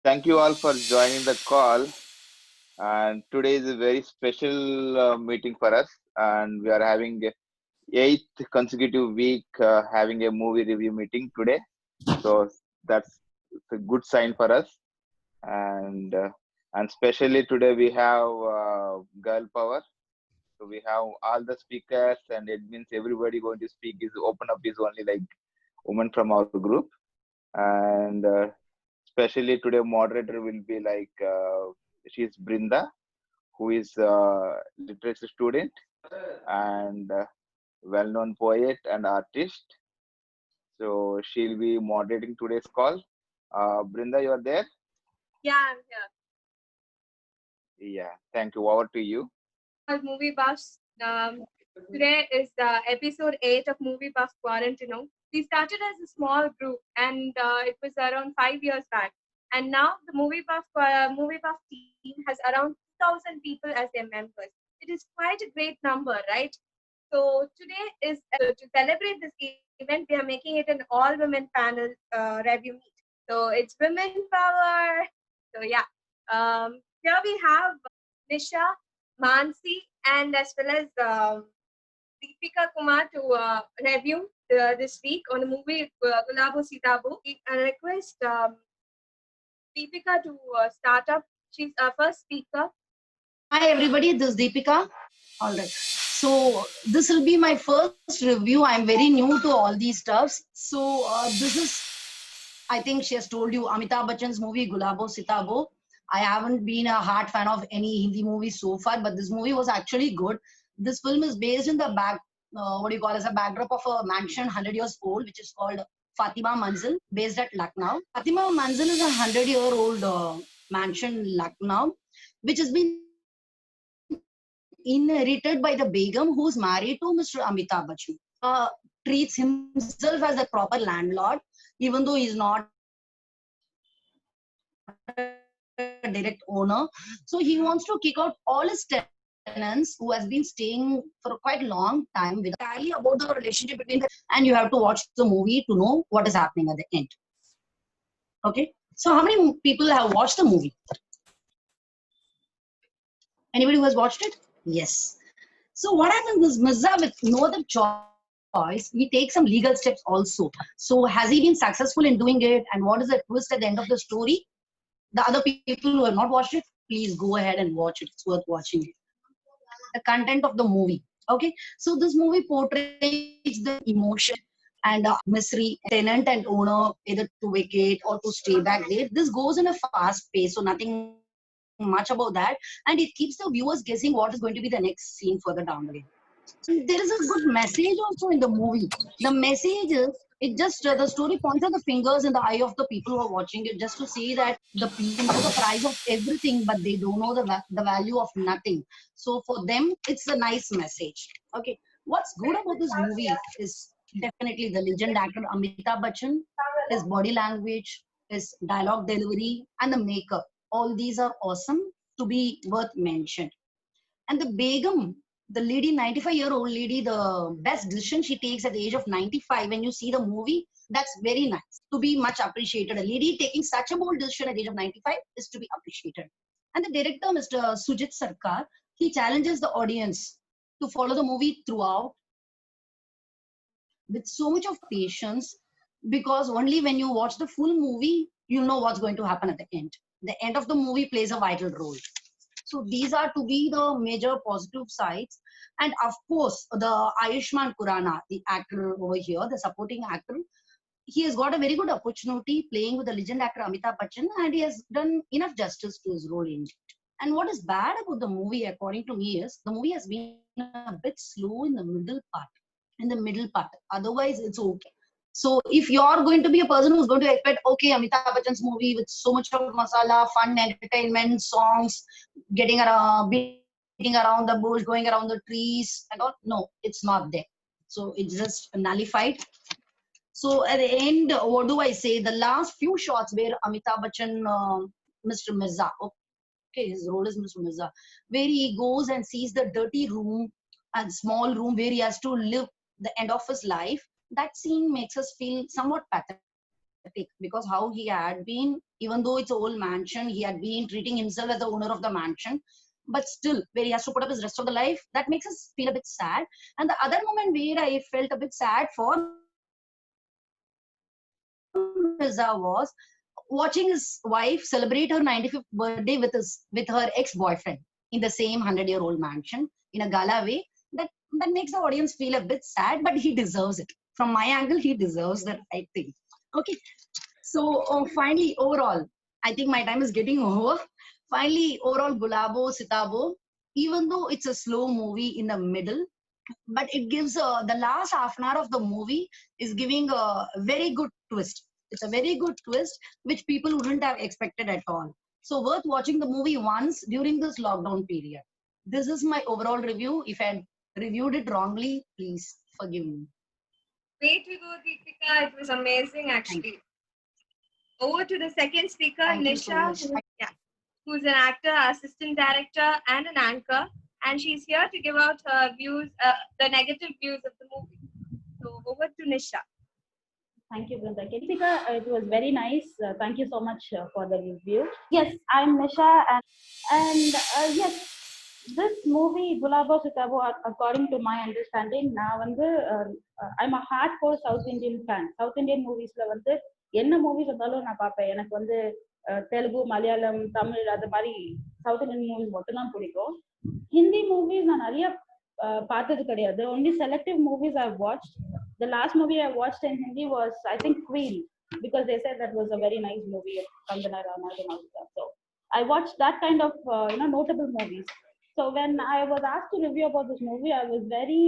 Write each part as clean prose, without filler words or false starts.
Thank you all for joining the call. And today is a very special meeting for us, and we are having a eighth consecutive week having a movie review meeting today. So that's a good sign for us. And especially today we have girl power. So we have all the speakers, and it means everybody going to speak is open up is only like women from our group. And especially today moderator will be like she's Brinda, who is a literature student and well-known poet and artist. So she'll be moderating today's call. Brinda, you are there? Yeah, I'm here. Yeah, thank you. Over to you. Movie Buffs. Today is episode 8 of Movie Buffs Quarantino. We started as a small group, and it was around 5 years back. And now the Movie Buff team has around 2,000 people as their members. It is quite a great number, right? So today is to celebrate this event. We are making it an all-women panel review meet. So it's women power. So yeah, here we have Nisha, Mansi, and as well as Deepika Kumar to review this week on the movie Gulabo Sitabo. I request Deepika to start up. She's our first speaker. Hi everybody, this is Deepika. All right. So this will be my first review. I'm very new to all these stuffs. So this is, I think she has told you, Amitabh Bachchan's movie Gulabo Sitabo. I haven't been a hard fan of any Hindi movie so far, but this movie was actually good. This film is based in the what do you call as a backdrop of a mansion 100 years old, which is called Fatima Manzil, based at Lucknow. Fatima Manzil is a 100-year-old mansion in Lucknow, which has been inherited by the Begum, who's married to Mr. Amitabh Bachchan. Treats himself as a proper landlord, even though he's not a direct owner. So he wants to kick out all his tenants who has been staying for quite a long time with entirely about the relationship between them. And you have to watch the movie to know what is happening at the end. Okay. So how many people have watched the movie? Anybody who has watched it? Yes. So what happens is Mirza, with no other choice, he takes some legal steps also. So has he been successful in doing it? And what is the twist at the end of the story? The other people who have not watched it, please go ahead and watch it. It's worth watching it. The content of the movie. Okay. So this movie portrays the emotion and misery, tenant and owner, either to vacate or to stay back there. This goes in a fast pace, so nothing much about that. And it keeps the viewers guessing what is going to be the next scene further down the line. And there is a good message also in the movie. The message is, it just the story points at the fingers in the eye of the people who are watching it, just to see that the people know the price of everything, but they don't know the value of nothing. So for them, it's a nice message. Okay, what's good about this movie is definitely the legend actor Amitabh Bachchan, his body language, his dialogue delivery, and the makeup. All these are awesome to be worth mentioned. And the Begum, the lady, 95-year-old lady, the best decision she takes at the age of 95, when you see the movie, that's very nice. To be much appreciated. A lady taking such a bold decision at the age of 95 is to be appreciated. And the director, Mr. Sujit Sarkar, he challenges the audience to follow the movie throughout with so much of patience, because only when you watch the full movie, you know what's going to happen at the end. The end of the movie plays a vital role. So these are to be the major positive sides. And of course, the Ayushmann Khurrana, the actor over here, the supporting actor, he has got a very good opportunity playing with the legend actor Amitabh Bachchan, and he has done enough justice to his role in it. And what is bad about the movie, according to me, is the movie has been a bit slow in the middle part. Otherwise, it's okay. So if you're going to be a person who's going to expect, okay, Amitabh Bachchan's movie with so much of masala, fun, entertainment, songs, getting around, beating around the bush, going around the trees, and all, no, it's not there. So it's just nullified. So So at the end, what do I say? The last few shots where Amitabh Bachchan, Mr. Mirza, okay, his role is Mr. Mirza, where he goes and sees the dirty room and small room where he has to live the end of his life. That scene makes us feel somewhat pathetic because how he had been, even though it's an old mansion, he had been treating himself as the owner of the mansion. But still, where he has to put up his rest of the life, that makes us feel a bit sad. And the other moment where I felt a bit sad for Mirza was watching his wife celebrate her 95th birthday with her ex-boyfriend in the same 100-year-old mansion in a gala way. That makes the audience feel a bit sad, but he deserves it. From my angle, he deserves that, I think. Okay. So finally, overall, I think my time is getting over. Finally, overall, Gulabo Sitabo, even though it's a slow movie in the middle, but it gives the last half an hour of the movie is giving a very good twist. It's a very good twist which people wouldn't have expected at all. So worth watching the movie once during this lockdown period. This is my overall review. If I reviewed it wrongly, please forgive me. Way to go, Deepika. It was amazing, actually. Over to the second speaker, Thank you so Nisha, much. who's an actor, assistant director, and an anchor. And she's here to give out her views, the negative views of the movie. So over to Nisha. Thank you, Brenda. Deepika, it was very nice. Thank you so much for the review. Yes, I'm Nisha, and yes, this movie Gulabo Sitabo, according to my understanding, I'm a hardcore South Indian fan. South Indian moviesல வந்து என்ன movies வந்தாலும் நான் பார்ப்பேன். எனக்கு வந்து தெலுங்கு, மலையாளம், தமிழ் அது மாதிரி south Indian movies மட்டும் தான் பிடிக்கும். ஹிந்தி மூவிஸ் நான் நிறைய பார்த்தது கிடையாது. Only selective movies I've watched. The last movie I watched in Hindi was, I think, Queen, because they said that was a very nice movie of Kangana Ranaut and all that. So I watched that kind of notable movies. So when I was asked to review about this movie, I was very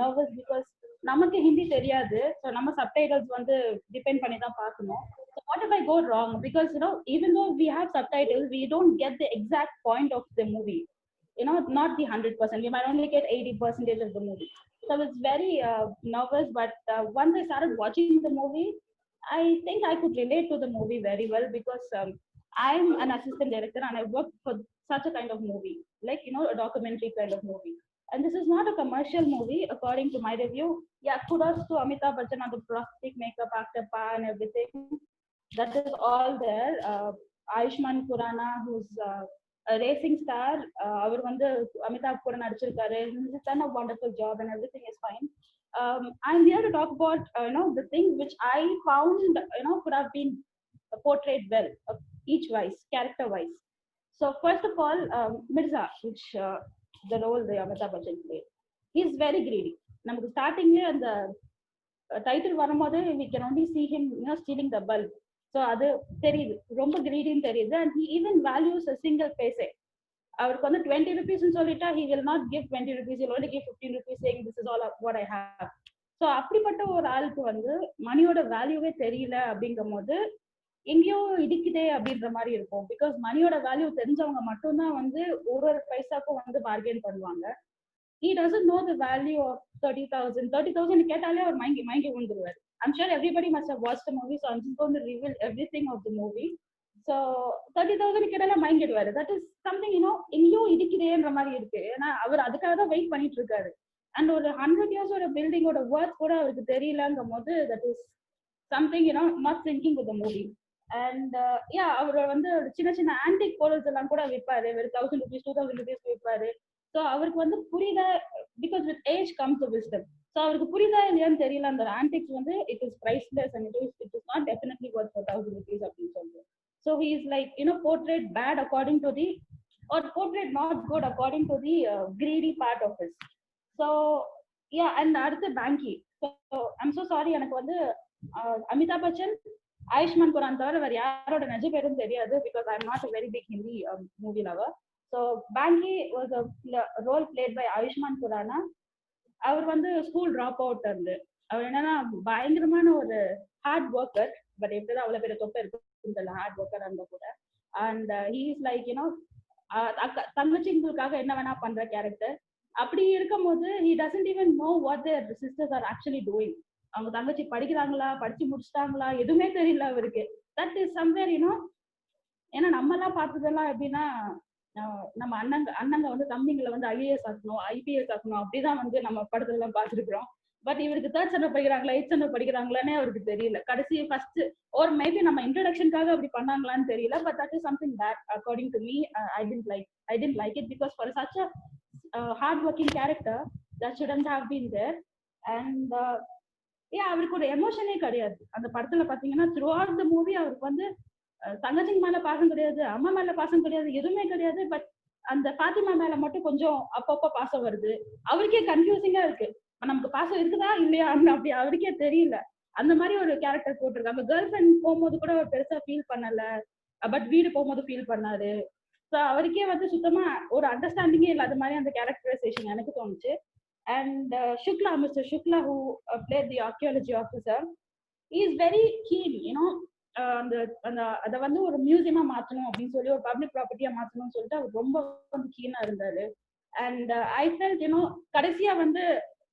nervous because நமக்கு ஹிந்தி தெரியாது. So நம்ம subtitles வந்து depend பண்ணி தான் பார்க்கணும். So what if I go wrong? Because even though we have subtitles, we don't get the exact point of the movie. Not the 100%. We might only get 80% of the movie. So I was very nervous. But once I started watching the movie, I think I could relate to the movie very well because I'm an assistant director and I worked for such a kind of movie, like a documentary kind of movie. And this is not a commercial movie, according to my review. Yeah, kudos to Amitabh Bachchan on the prosthetic makeup, actor, pa, and everything. That is all there. Ayushmann Khurrana, who's a racing star, அவர் வந்து அமிதாப் கூட நடிச்சிருக்காரு. He's done a wonderful job and everything is fine. I'm here to talk about the things which I found could have been portrayed well, each wise, character wise. So first of all, Mirza, which the role the Amitabh Bachchan played, he's very greedy. நமக்கு ஸ்டார்டிங்ல அந்த title வரும்போது we can only see him stealing the bulb. So அது தெரியுது, ரொம்ப கிரீடின்னு தெரியுது. And he even values a single paise. அவருக்கு வந்து 20 rupees சொல்லிட்டா he will not give 20 rupees, he'll only give 15 rupees saying this is all what I have. So அப்படிப்பட்ட ஒரு ஆளுக்கு வந்து மணியோட வேல்யூவே தெரியல அப்படிங்கும் போது எங்கேயோ இடிக்குதே அப்படின்ற மாதிரி இருக்கும். பிகாஸ் மணியோட வேல்யூ தெரிஞ்சவங்க மட்டும்தான் வந்து ஒரு பைசாக்கும் வந்து பார்கெயின் பண்ணுவாங்க. He doesn't know the value of 30,000 கேட்டாலே அவர் மயங்கி விழுந்துருவாரு. I'm sure everybody must have watched the movie, so I'm just going to reveal everything of the movie. So 30,000 கேட்டாலே மயங்கிடுவாரு. That is something எங்கேயோ இடிக்குதேன்ற மாதிரி இருக்கு. ஏன்னா அவர் அதுக்காக தான் வெயிட் பண்ணிட்டு இருக்காரு. அண்ட் ஒரு 100 years ஒரு பில்டிங்கோட ஒர்த் கூட அவருக்கு தெரியலங்கும் போது that is something not syncing with the movie. And அவர் வந்து சின்ன சின்ன ஆன்டிக் பொருள்ஸ் எல்லாம் கூட விற்பாரு. ஒரு 1000 rupees 2000 rupees விற்பாரு. ஸோ அவருக்கு வந்து புரியுதா, because with age comes wisdom. So அவருக்கு புரியுதா இல்லையான்னு தெரியல. அந்த ஆன்டிக்ஸ் வந்து it is priceless and it is not definitely worth 1000 rupees அப்படின்னு சொல்லுவாங்க. So he is like portrayed bad according to the, or portrayed not good according to the greedy part of his. So and அடுத்து பேங்கி. So I'm so sorry, எனக்கு வந்து அமிதாப் பச்சன், ஆயுஷ்மான் குரான் தவிர வேற யாரோட நிஜ பேரும் தெரியாது. Because I am not a very big Hindi movie lover. So Bankey was a role played by Ayushmann Khurrana. அவர் வந்து ஸ்கூல் ட்ராப் அவுட் இருந்து அவர் என்னன்னா பயங்கரமான ஒரு ஹார்ட் ஒர்க்கர். பட் எப்படிதான் அவ்வளவு பேர் தொப்பை இருக்குன்னு ஹார்ட் ஒர்க்கர் அந்த கூட. அண்ட் ஹீ இஸ் லைக் தங்கச்சிங்களுக்காக என்ன வேணா பண்ற கேரக்டர். அப்படி இருக்கும் போது he doesn't even know what their sisters are actually doing. அவங்க தங்கச்சி படிக்கிறாங்களா, படிச்சு முடிச்சிட்டாங்களா, எதுவுமே தெரியல அவருக்கு. தட் இஸ் சம்வேர் ஏன்னா நம்ம எல்லாம் பார்த்ததெல்லாம் எப்படின்னா நம்ம அண்ணங்க வந்து தம்பிங்களை வந்து ஐஏஎஸ் ஆக்கணும், ஐபிஎஸ் ஆக்கணும், அப்படிதான் வந்து நம்ம படத்துல எல்லாம் பார்த்துருக்கிறோம். பட் இவருக்கு தேர்ட் ஸ்டாண்டர்ட் படிக்கிறாங்களா, எயிட் ஸ்டாண்டர்ட் படிக்கிறாங்களானே அவருக்கு தெரியல. கடைசி ஃபர்ஸ்ட் ஒரு மேபி நம்ம இன்ட்ரடக்ஷனுக்காக அப்படி பண்ணாங்களான்னு தெரியல. But that is something that according to me I didn't like it because for such a hard working character that student have been there. And அவருக்கு ஒரு எமோஷனே கிடையாது அந்த படத்துல. பாத்தீங்கன்னா த்ரூ அவுட் த மூவி அவருக்கு வந்து தங்கச்சிங்க மேல பாசம் கிடையாது, அம்மா மேல பாசம் கிடையாது, எதுவுமே கிடையாது. பட் அந்த பாத்திமா மேல மட்டும் கொஞ்சம் அப்பப்ப பாசம் வருது. அவருக்கே கன்ஃபியூசிங்கா இருக்கு, நமக்கு பாசம் இருக்குதா இல்லையா அப்படி அவருக்கே தெரியல. அந்த மாதிரி ஒரு கேரக்டர் போட்டிருக்காங்க. கேர்ள் ஃப்ரெண்ட் போகும்போது கூட அவர் பெருசா ஃபீல் பண்ணல, பட் வீடு போகும்போது ஃபீல் பண்ணாரு. ஸோ அவருக்கே வந்து சுத்தமா ஒரு அண்டர்ஸ்டாண்டிங்கே இல்லாத மாதிரி அந்த கேரக்டரைசேஷன் எனக்கு தோணுச்சு. And Shukla, Mr. Shukla, who played the archaeology officer, he is very keen, அதை வந்து ஒரு மியூசியமா மாற்றணும் அப்படின்னு சொல்லி, ஒரு பப்ளிக் ப்ராப்பர்ட்டியா மாற்றணும்னு சொல்லிட்டு அவர் ரொம்ப வந்து கீனா இருந்தாரு. அண்ட் ஐ ஃபெல்ட் கடைசியா வந்து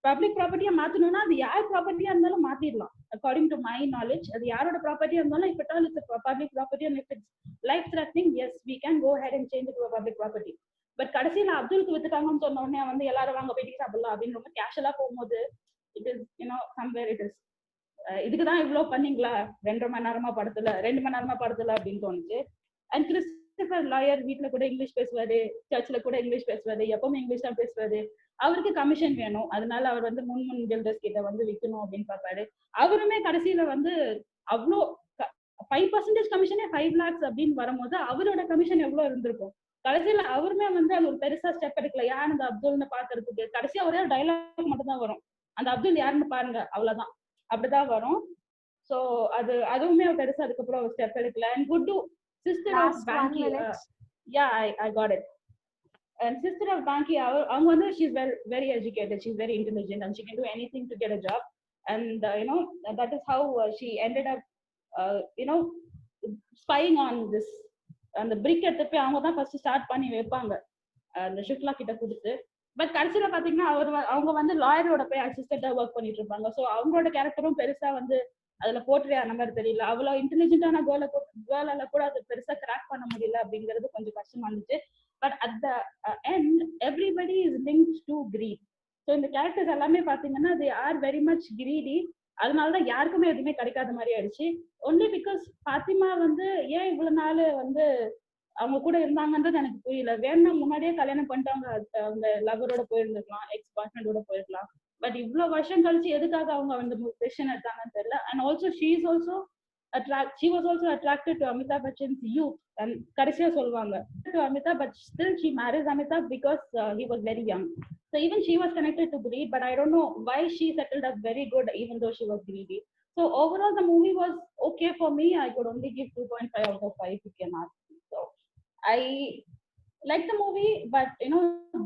பப்ளிக் ப்ராப்பர்ட்டியா மாத்தணும்னா அது யார் ப்ராப்பர்ட்டியா இருந்தாலும் மாத்திடலாம். அக்கார்டிங் டு மை நாலேஜ் அது யாரோட ப்ராப்பர்ட்டியா இருந்தாலும், if at all it's a public property and if it's life threatening, yes, we can go ahead and change it to a public property. But கடைசியில அப்துல்க்கு வித்துட்டாங்கன்னு சொன்ன உடனே வந்து எல்லாரும் வாங்க போயிட்டு சாப்பிடலாம் அப்படின்னு ரொம்ப கேஷுவலா போகும்போது it is somewhere it is இதுக்குதான் இவ்வளவு பண்ணீங்களா 2.5 மணி நேரமா படத்துல 2 மணி நேரமா படத்துல அப்படின்னு தோணுச்சு. அண்ட் கிறிஸ்டபர் லாயர் வீட்டுல கூட இங்கிலீஷ் பேசுவாரு, சர்ச்ல கூட இங்கிலீஷ் பேசுவாரு, எப்பவுமே இங்கிலீஷ் தான் பேசுவாரு. அவருக்கு கமிஷன் வேணும், அதனால அவர் வந்து முன் பில்டர்ஸ் கிட்ட வந்து விற்கணும் அப்படின்னு பார்ப்பாரு. அவருமே கடைசியில வந்து அவ்வளோ 5% கமிஷனே 5 lakhs அப்படின்னு வரும்போது அவரோட கமிஷன் எவ்வளவு இருந்திருக்கும். கடைசியில அவருமே வந்து அது ஒரு பெருசா ஸ்டெப் எடுக்கல, யார் அந்த அப்துல்னு பாக்குறதுக்கு. கடைசியா ஒரே ஒரு டைலாக் மட்டும் தான் வரும், அந்த அப்துல் யாருன்னு பாருங்க, அவ்வளவுதான், அப்படிதான் வரும். சோ அதுவுமே பெருசா அதுக்கப்புறம் ஒரு ஸ்டெப் எடுக்கல. And good to sister of Bankey, I got it. And sister of Bankey அவங்க வந்து she is very educated, she is very intelligent and she can do anything to get a job. And that is how she ended up spying on this. அந்த brick எடுத்து போய் அவங்க தான் first start பண்ணி வைப்பாங்க அந்த ஷுக்லா கிட்ட கொடுத்து. பட் கடைசியில பாத்தீங்கன்னா அவங்க வந்து லாயரோட போய் அசிஸ்டண்டா ஒர்க் பண்ணிட்டு இருப்பாங்க. ஸோ அவங்களோட கேரக்டரும் பெருசா வந்து அதுல போர்ட்ரே ஆன மாதிரி தெரியல. அவ்வளவு இன்டெலிஜென்டான கேர்ளால கூட அது பெருசா கிராக் பண்ண முடியல அப்படிங்கிறது கொஞ்சம் கஷ்டமா இருந்துச்சு. But at the end everybody is linked to greed. So இந்த கேரக்டர்ஸ் எல்லாமே பாத்தீங்கன்னா they are very much greedy. அதனாலதான் யாருக்குமே எதுவுமே கிடைக்காத மாதிரி ஆயிடுச்சு. ஒன்லி பிகாஸ் பாத்திமா வந்து ஏன் இவ்வளவு நாள் வந்து அவங்க கூட இருந்தாங்கன்றது எனக்கு புரியல. வேணும்னா முன்னாடியே கல்யாணம் பண்ணிட்டு அவங்க லவரோட போயிருந்துருக்கலாம், எக்ஸ் பாய்ஃப்ரெண்டோட போயிருக்கலாம். பட் இவ்வளவு வருஷம் கழிச்சு எதுக்காக அவங்க அந்த டெசிஷன் எடுத்தாங்கன்னு தெரியல. And also she was also attracted to Amitabh Bachchan's youth. And கடைசியா சொல்லுவாங்க to Amitabh, but still she marriage Amitabh because he was very young. So even she was connected to greed, but I don't know why she settled up very good even though she was greedy. So overall the movie was okay for me. I could only give 2.5 out of 5 if you can ask me. So I liked the movie, but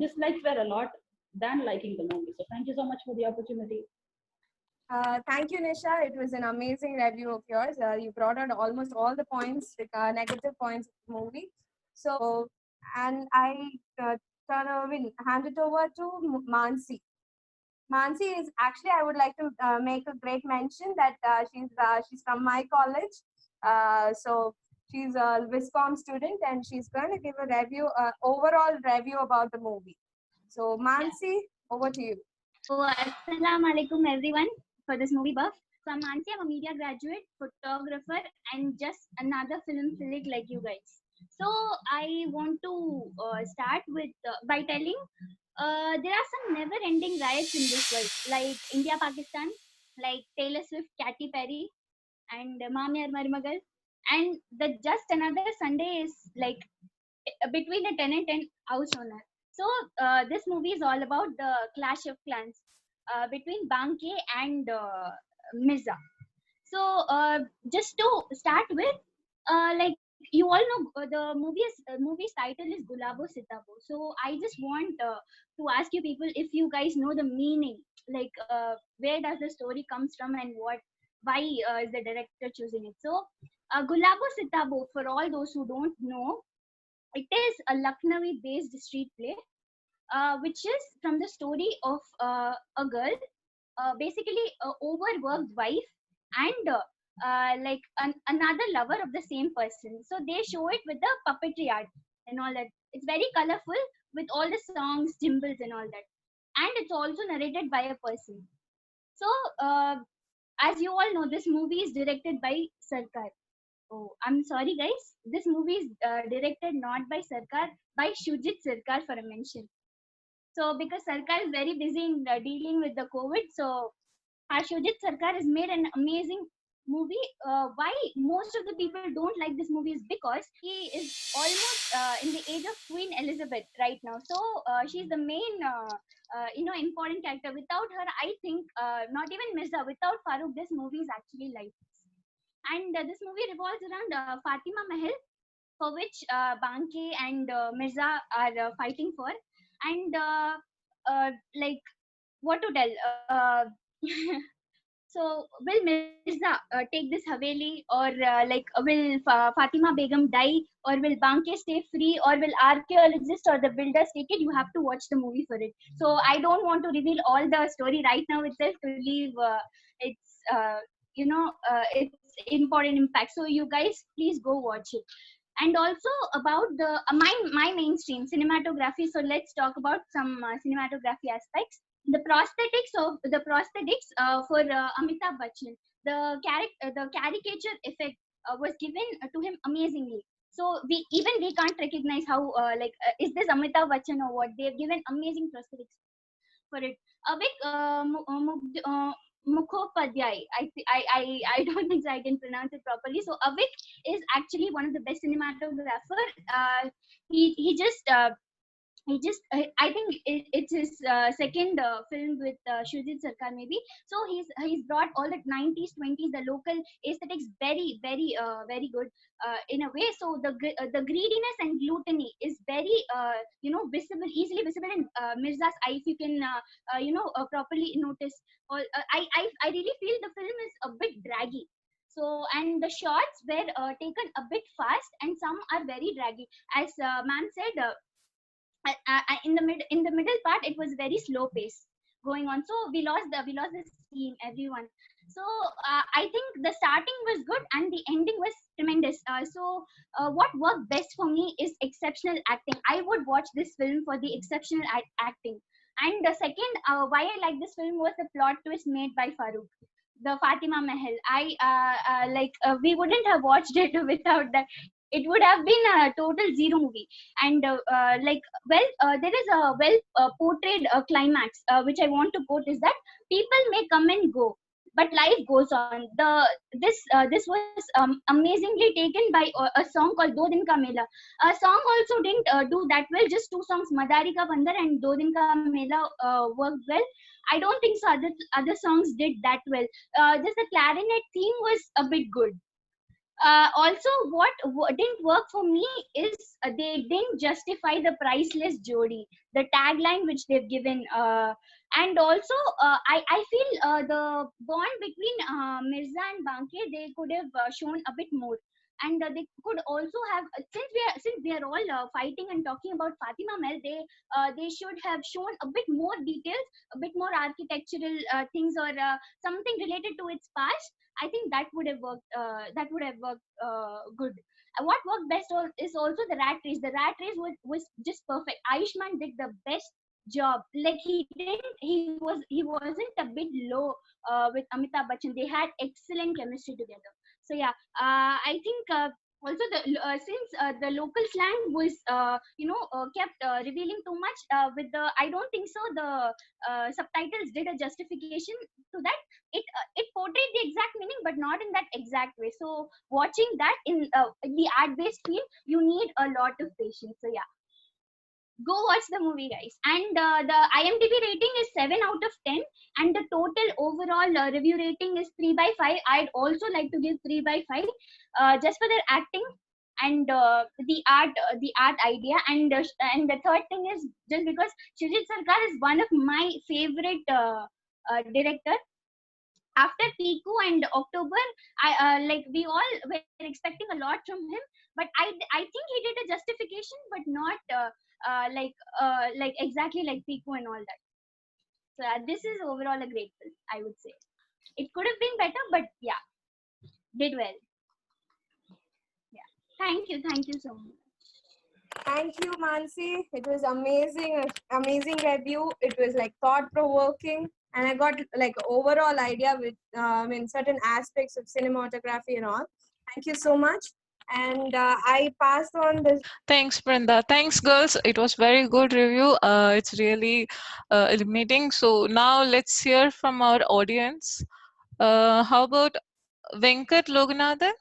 dislikes were a lot than liking the movie. So thank you so much for the opportunity. Thank you, Nisha. It was an amazing review of yours. You brought out almost all the points, negative points of the movie. So, and I will hand it over to Mansi. Mansi is actually, I would like to make a great mention that she's from my college. So she's a Viscom student and she's going to give a review, overall review about the movie. So Mansi, over to you. So assalamu alaikum everyone for this movie buff. So I'm Mansi, I'm a media graduate, photographer and just another film flick like you guys. So I want to start with by telling there are some never-ending riots in this world, like India, Pakistan, like Taylor Swift, Katy Perry, and Mamyar Marumagal, and the just another Sunday is like between a tenant and house owner. So this movie is all about the clash of clans between Banke and Mirza. So just to start with, like you all know, the movie's title is Gulabo Sitabo. So I just want to ask you people if you guys know the meaning, like where does the story comes from and why is the director choosing it. So Gulabo Sitabo, for all those who don't know, it is a Lucknowi based street play which is from the story of a girl basically overworked wife and another lover of the same person. So they show it with the puppetry art and all that. It's very colorful with all the songs, symbols, and all that. And it's also narrated by a person. So, as you all know, this movie is directed by Sarkar. Oh, I'm sorry, guys. This movie is directed not by Sarkar, by Shujit Sarkar for a mention. So, because Sarkar is very busy in dealing with the COVID, so Shujit Sarkar has made an amazing movie. Why most of the people don't like this movie is because he is almost in the age of Queen Elizabeth right now. So she's the main, important character. Without her, I think not even Mirza. Without Farooq, this movie is actually lifeless. And this movie revolves around Fatima Mahal, for which Banke and Mirza are fighting for. And like what to tell? So will Mirza take this Haveli, or will Fatima Begum die, or will Banke stay free, or will archaeologists or the builders take it? You have to watch the movie for it. So I don't want to reveal all the story right now itself to leave its its important impact. So you guys please go watch it. And also about the my mainstream cinematography. So let's talk about some cinematography aspects. The prosthetics for Amitabh Bachchan. The caricature effect was given to him amazingly. So we can't recognize how is this Amitabh Bachchan or what? They have given amazing prosthetics for it. Avik Mukhopadhyay. I don't think so I can pronounce it properly. So Avik is actually one of the best cinematographer. I think it's his second film with Shujit Sarkar maybe. So he's brought all the 90s 20s the local aesthetics very good in a way. So the greediness and gluttony is very visible, easily visible in Mirza's eye, if you can properly notice. I really feel the film is a bit draggy. So and the shots were taken a bit fast and some are very draggy. As ma'am said, in the middle part it was very slow pace going on. So we lost the steam, everyone. So I think the starting was good and the ending was tremendous. What worked best for me is exceptional acting. I would watch this film for the exceptional acting. And the second, why I like this film was the plot twist made by Farooq, the Fatima Mahal. We wouldn't have watched it without that. It would have been a total zero movie. And there is a well portrayed climax, which I want to quote is that people may come and go, but life goes on. This was amazingly taken by a song called Do Din Ka Mela. A song also didn't do that well. Just two songs, Madari Ka Bandar and Do Din Ka Mela, worked well. I don't think so. Other songs did that well. Just the clarinet theme was a bit good. Also, what didn't work for me is they didn't justify the priceless jodi, the tagline which they've given. And also, I feel the bond between Mirza and Banke, they could have shown a bit more. And they could also have, since we are all fighting and talking about Fatima Mel, they should have shown a bit more details, a bit more architectural things, or something related to its past. I think that would have worked. Good. What worked best is also the rat race. The rat race was just perfect. Ayushman did the best job. Like he didn't. He wasn't a bit low with Amitabh Bachchan. They had excellent chemistry together. So yeah, I think. Also, since the local slang was kept revealing too much with the, I don't think so the subtitles did a justification to that. It portrayed the exact meaning but not in that exact way. So watching that in the art based field, you need a lot of patience. So yeah, go watch the movie, guys. And the IMDb rating is 7 out of 10, and the total overall review rating is 3 by 5. I'd also like to give 3 by 5 just for their acting and the art idea. And the third thing is just because Shujit Sarkar is one of my favorite director. After Piku and October, we all were expecting a lot from him, but I think he did a justification, but not like exactly like Piku and all that. So this is overall a great film, I would say. It could have been better, but yeah, did well. Yeah. Thank you so much. Thank you, Mansi. It was amazing, amazing review. It was like thought provoking, and I got like overall idea with in certain aspects of cinematography and all. Thank you so much. And I passed on this. Thanks, Brenda. Thanks, girls. It was very good review. It's really illuminating. So now let's hear from our audience. How about Venkat Loganathan?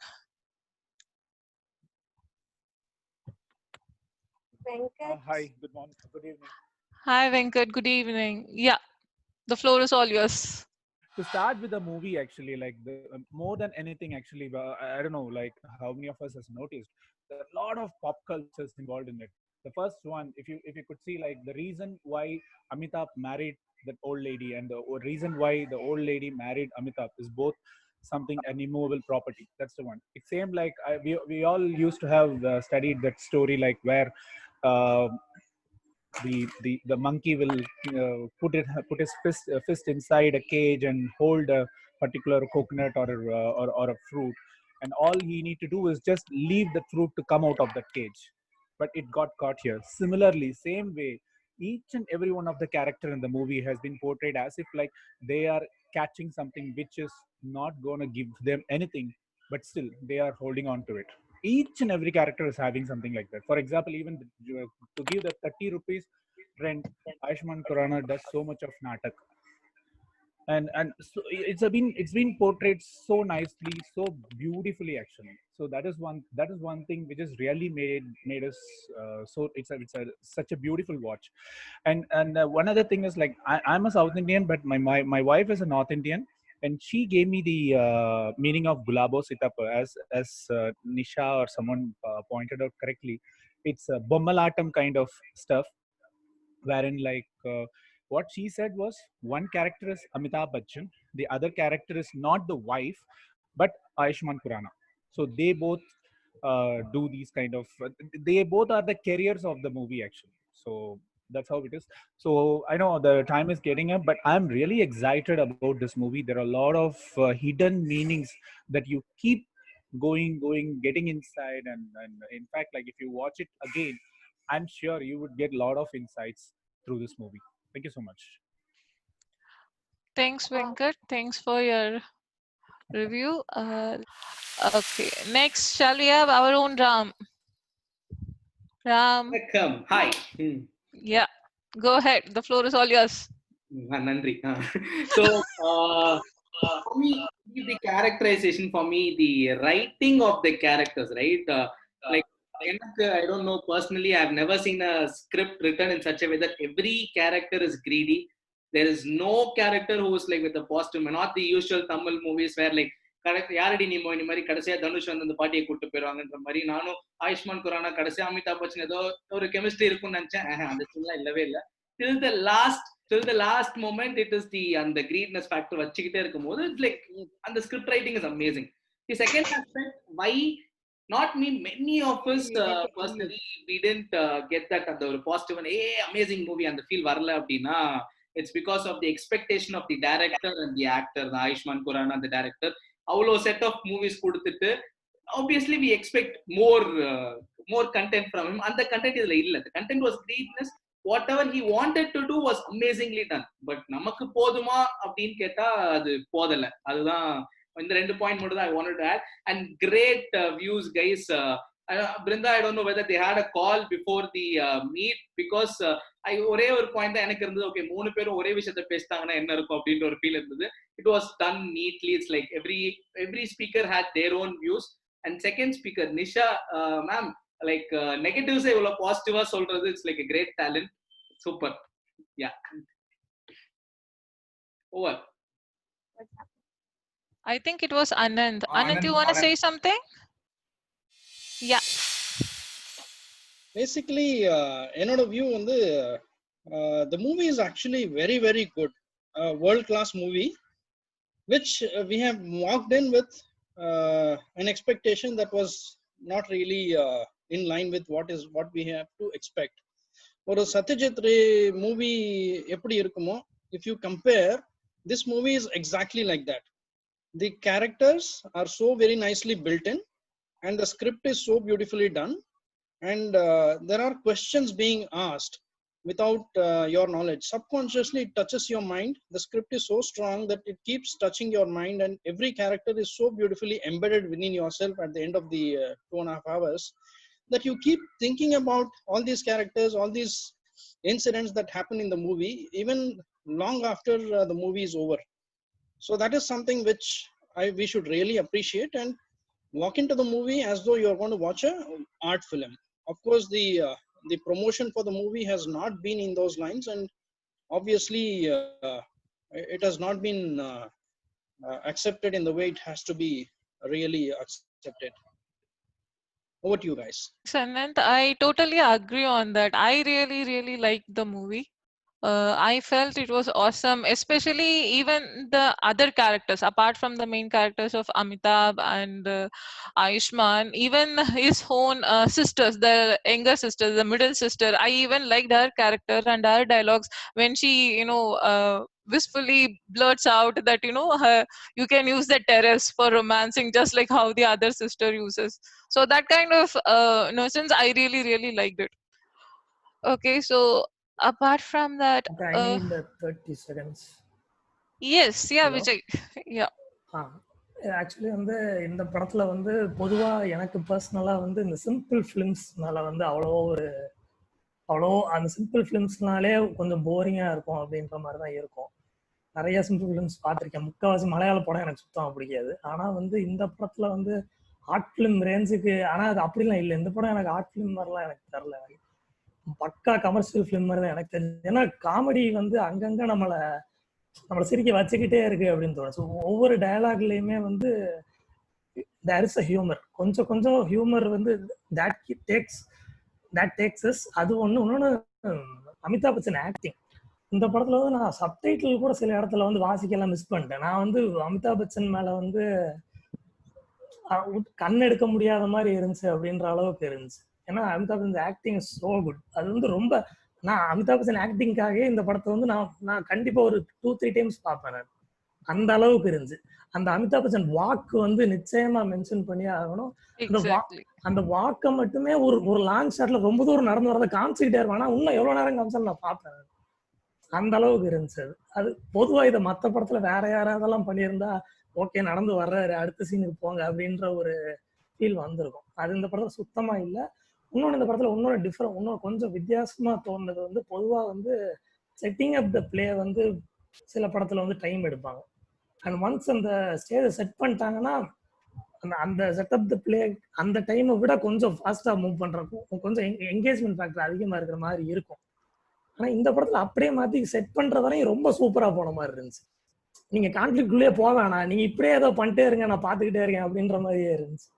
Venkat. Hi, good morning, good evening. Hi, Venkat. Good evening. Yeah, the floor is all yours. To start with the movie, actually, like more than anything, actually, I don't know, like how many of us has noticed, there are a lot of pop cultures involved in it. The first one, if you could see, like the reason why Amitabh married that old lady and the reason why the old lady married Amitabh is both something an immovable property. That's the one. It seemed like we all used to have studied that story, like where. Uh, the monkey will put his fist inside a cage and hold a particular coconut or a fruit, and all he need to do is just leave the fruit to come out of that cage, but it got caught here. Similarly, same way, each and every one of the character in the movie has been portrayed as if like they are catching something which is not going to give them anything, but still they are holding on to it. Each and every character is having something like that. For example, even to give the 30 rupees rent, Ayushmann Khurrana does so much of natak, and so it's been portrayed so nicely, so beautifully, actually. So that is one thing which has really made us so it's a such a beautiful watch. And one other thing is, like, I'm a South Indian, but my wife is a North Indian, and she gave me the meaning of Gulabo Sitappa, as Nisha or someone pointed out correctly. It's a bommalatam kind of stuff, wherein, like, what she said was, one character is Amitabh Bachchan, the other character is not the wife but Ayushmann Khurrana. So they both do these kind of they both are the carriers of the movie, actually. So that's how it is. So I know the time is getting up, but I'm really excited about this movie. There are a lot of hidden meanings that you keep going getting inside, and in fact, like, if you watch it again, I'm sure you would get a lot of insights through this movie. Thank you so much. Thanks, Venkat. Thanks for your review. Okay, next, shall we have our own Ram? Ram, Welcome. Hi. yeah, go ahead. The floor is all yours. Nandri. So, for me, the characterization, for me, the writing of the characters, right? Like, I don't know, personally, I've never seen a script written in such a way that every character is greedy. There is no character who is like with a positive, not the usual Tamil movies where, like, யாரடி நீ இந்த மாதிரி கடைசியா தனுஷ் வந்து அந்த பாட்டியை கூட்டு போயிருவாங்கன்ற மாதிரி. நானும் ஆயுஷ்மான் குரானா கடைசியா அமிதாப் பச்சன் ஏதோ ஒரு கெமிஸ்ட்ரி இருக்கும்னு நினைச்சேன். அந்த சீன்லாம் இல்லவே இல்லை. till the last moment, it is the and the greediness factor வச்சுக்கிட்டே இருக்கும்போது, it's like, and the script writing is amazing. The second aspect, why not me, many of us personally, we didn't get that அந்த ஒரு positive and amazing movie அந்த feel வரல அப்படின்னா, it's because of the expectation of the director and the actor. The Ayushmann Khurrana, the director, அவ்வளோ set of movies கொடுத்துட்டு, obviously we expect more content from him, and the content இதுல இல்ல. The content was greediness. Whatever he wanted to do was amazingly done, but நமக்கு போதுமா அப்படின்னு கேட்டா அது போதல. அதுதான் இந்த ரெண்டு பாயிண்ட் மட்டும் தான் I wanted to add. And great views, guys. Brinda, I don't know whether they had a call before the meet, because ஒரே ஒரு பாயிண்ட் தான் எனக்கு இருந்தது. ஓகே, மூணு பேரும் ஒரே விஷயத்த பேசிட்டாங்கன்னா என்ன இருக்கும் அப்படின்ற ஒரு ஃபீல் இருந்தது. It was done neatly. It's like every speaker had their own views. And second speaker, Nisha, ma'am, like negatives இவ்வளவு பாசிட்டிவா சொல்றது, it's like a great talent. Super. Yeah. Over. I think it was Anand. Anand, you want to say something? Yeah. Basically, என்னோட view வந்து, the movie is actually very, very good. World class movie, which we have walked in with an expectation that was not really in line with what we have to expect. ஒரு சத்யஜித் ரே movie எப்படி இருக்குமோ if you compare, this movie is exactly like that. The characters are so very nicely built in, and the script is so beautifully done, and there are questions being asked without your knowledge. Subconsciously it touches your mind. The script is so strong that it keeps touching your mind, and every character is so beautifully embedded within yourself at the end of the 2.5 hours, that you keep thinking about all these characters, all these incidents that happen in the movie, even long after the movie is over. So that is something which we should really appreciate, and walk into the movie as though you're going to watch a art film. Of course, the promotion for the movie has not been in those lines, and obviously it has not been accepted in the way it has to be really accepted. Over to you guys. Sanant, I totally agree on that. I really, really liked the movie. I felt it was awesome, especially even the other characters, apart from the main characters of Amitabh and Ayushman, even his own sisters, the younger sister, the middle sister. I even liked her character and her dialogues when she, wistfully blurts out that, you can use the terrace for romancing, just like how the other sister uses. So that kind of nonsense, I really, really liked it. Okay, so apart from that, Okay, I need 30 seconds. yes, yeah, Hello. Vijay, yeah. Actually வந்து இந்த படத்துல வந்து பொதுவா எனக்கு பர்சனலா வந்து இந்த simple ஃபிலிம்ஸ்னால வந்து அவ்வளோ அந்த சிம்பிள் ஃபிலிம்ஸ்னாலே கொஞ்சம் போரிங்கா இருக்கும் அப்படின்ற மாதிரி தான் இருக்கும். நிறைய சிம்பிள் ஃபிலிம்ஸ் பார்த்துருக்கேன். முக்கால்வாசி மலையாள படம் எனக்கு சுத்தமாக பிடிக்காது. ஆனா வந்து இந்த படத்துல வந்து ஆர்ட் ஃபிலிம் ரேஞ்சுக்கு, ஆனா அது அப்படிலாம் இல்லை. இந்த படம் எனக்கு ஆர்ட் ஃபிலிம் மாதிரிலாம் எனக்கு தெரில. எனக்கு பக்கா கமர்ஷியல் ஃபிலிம் மாதிரி தான் எனக்கு தெரிஞ்சு. ஏன்னா காமெடி வந்து அங்கங்க நம்மளை சிரிக்க வச்சுக்கிட்டே இருக்கு அப்படின்னு தோணும். ஸோ ஒவ்வொரு டயலாக்லயுமே வந்து தேர் இஸ் அ ஹியூமர். கொஞ்சம் கொஞ்சம் ஹியூமர் வந்து தட் டேக்ஸ் அது ஒன்று. இன்னொன்று அமிதாப் பச்சன் ஆக்டிங். இந்த படத்துல வந்து நான் சப்டைட்டில் கூட சில இடத்துல வந்து வாசிக்கலாம் மிஸ் பண்ணிட்டேன். நான் வந்து அமிதாப் பச்சன் மேல வந்து கண் எடுக்க முடியாத மாதிரி இருந்துச்சு அப்படின்ற அளவுக்கு இருந்துச்சு. ஏன்னா Amitabh Bachchan acting is so good. அது வந்து ரொம்ப, நான் அமிதாப் பச்சன் ஆக்டிங்காகவே இந்த படத்தை வந்து நான் கண்டிப்பா ஒரு 2-3 டைம்ஸ் பார்ப்பேன். நான் அந்த அளவுக்கு இருந்துச்சு. அந்த அமிதாப் பச்சன் வாக்கு வந்து நிச்சயமா மென்ஷன் பண்ணி ஆகணும். அந்த வாக்கை மட்டுமே ஒரு லாங் ஷாட்ல ரொம்ப தூரம் நடந்து வரதை காமிச்சுக்கிட்டே இருப்பான். ஆனா இன்னும் எவ்வளவு நேரம் காமிச்சாலும் நான் பார்ப்பேன். அந்த அளவுக்கு இருந்துச்சு. அது பொதுவா இதை மற்ற படத்துல வேற யாராவதெல்லாம் பண்ணியிருந்தா ஓகே நடந்து வர்றாரு அடுத்த சீனுக்கு போங்க அப்படின்ற ஒரு ஃபீல் வந்திருக்கும். அது இந்த படத்துல சுத்தமா இல்லை. இன்னொன்று இந்த படத்துல இன்னொன்று கொஞ்சம் வித்தியாசமா தோணுது வந்து, பொதுவா வந்து செட்டிங் அப் த பிளே வந்து சில படத்துல வந்து டைம் எடுப்பாங்க. அண்ட் ஒன்ஸ் அந்த ஸ்டேஜை செட் பண்ணிட்டாங்கன்னா அந்த செட்டப் த பிளே அந்த டைமை விட கொஞ்சம் ஃபாஸ்டா மூவ் பண்றப்போ கொஞ்சம் என்கேஜ்மெண்ட் ஃபேக்டர் அதிகமா இருக்கிற மாதிரி இருக்கும். ஆனா இந்த படத்துல அப்படியே மாத்தி செட் பண்ற வரையும் ரொம்ப சூப்பரா போன மாதிரி இருந்துச்சு. நீங்க கான்ஃபிளிக்ட்குள்ளேயே போக வேணாம், நீங்க இப்படியே ஏதோ பண்ணிட்டே இருங்க, நான் பாத்துக்கிட்டே இருக்கேன் அப்படின்ற மாதிரியே இருந்துச்சு.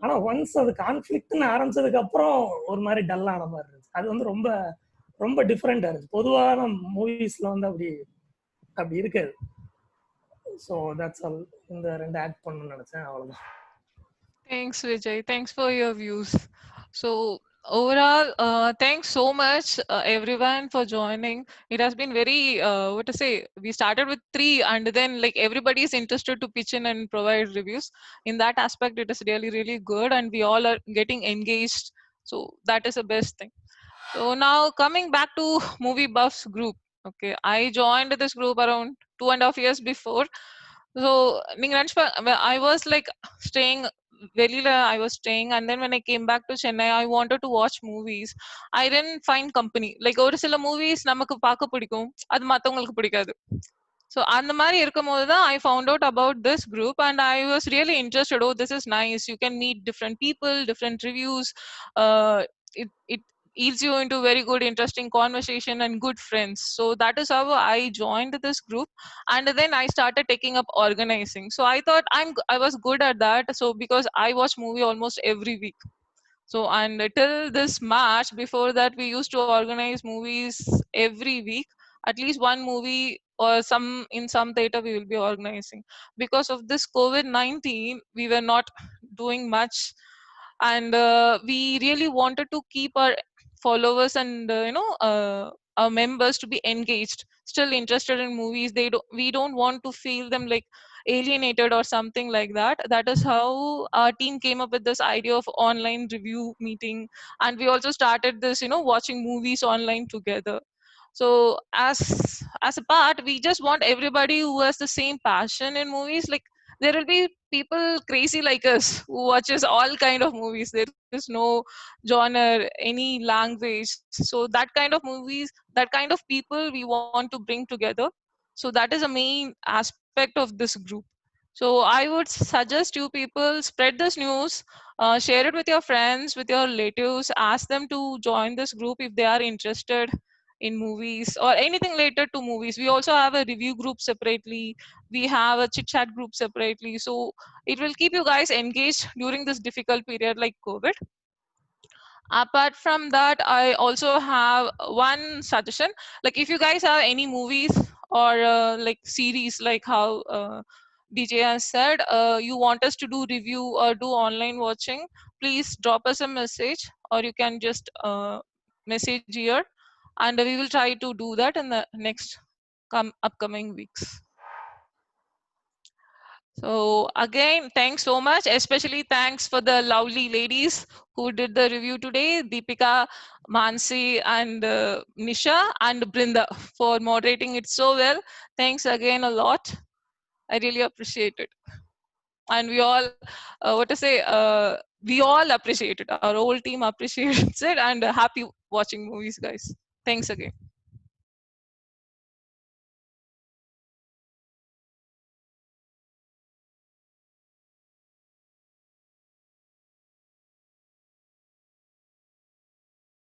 ஆனா ஒன்ஸ் அது கான்ஃபிளிக்ட்னு ஆரம்பிச்சதுக்கு அப்புறம் ஒரு மாதிரி டல்லான மாதிரி இருந்துச்சு. அது வந்து ரொம்ப ரொம்ப டிஃப்ரெண்டா இருந்துச்சு. பொதுவான மூவிஸ்ல வந்து அப்படி இருக்காது. So that's all. இந்த ரெண்டு ஆக்ட் பண்ணணும்னு நினைச்சேன், அவ்வளவுதான். Thanks, Vijay. Thanks for your views. So overall, thanks so much, everyone, for joining. It has been very, what to say, we started with 3 and then like everybody is interested to pitch in and provide reviews. In that aspect, it is really, really good and we all are getting engaged. So that is the best thing. So now coming back to Movie Buffs group. Okay, I joined this group around 2.5 years before. So I was like staying வெளியில I was staying, and then when I came back to Chennai, I wanted to watch movies. I didn't find company. Like ஒரு சில movies நமக்கு பார்க்க பிடிக்கும், அது மத்தவங்களுக்கு பிடிக்காது. So அந்த மாதிரி இருக்கும்போது தான் I found out about this group and I was really interested. Oh, this is nice. You can meet different people, different reviews. It leads you into very good, interesting conversation and good friends. So that is how I joined this group, and then I started taking up organizing. So I thought I was good at that. So because I watch movie almost every week. So and till this March, before that, we used to organize movies every week. At least one movie or in some theater we will be organizing. Because of this COVID-19, we were not doing much, and we really wanted to keep our followers and our members to be engaged, still interested in movies. We don't want to feel them like alienated or something like that. That is how our team came up with this idea of online review meeting, and we also started this, watching movies online together. So as a part, we just want everybody who has the same passion in movies. Like, there will be people crazy like us who watches all kind of movies. There is no genre, any language. So that kind of movies, that kind of people we want to bring together. So that is a main aspect of this group. So I would suggest you people spread this news, share it with your friends, with your relatives, ask them to join this group if they are interested in movies or anything related to movies. We also have a review group separately. We have a chit chat group separately. So it will keep you guys engaged during this difficult period like COVID. Apart from that, I also have one suggestion. Like, if you guys have any movies or like series, like how DJ has said, you want us to do review or do online watching, please drop us a message, or you can just message here, and we will try to do that in the next upcoming weeks. So again, thanks so much. Especially thanks for the lovely ladies who did the review today, Deepika, Mansi, and Nisha, and Brinda for moderating it so well. Thanks again a lot. I really appreciate it. And we all, we all appreciate it. Our whole team appreciates it, and happy watching movies, guys. Thanks again.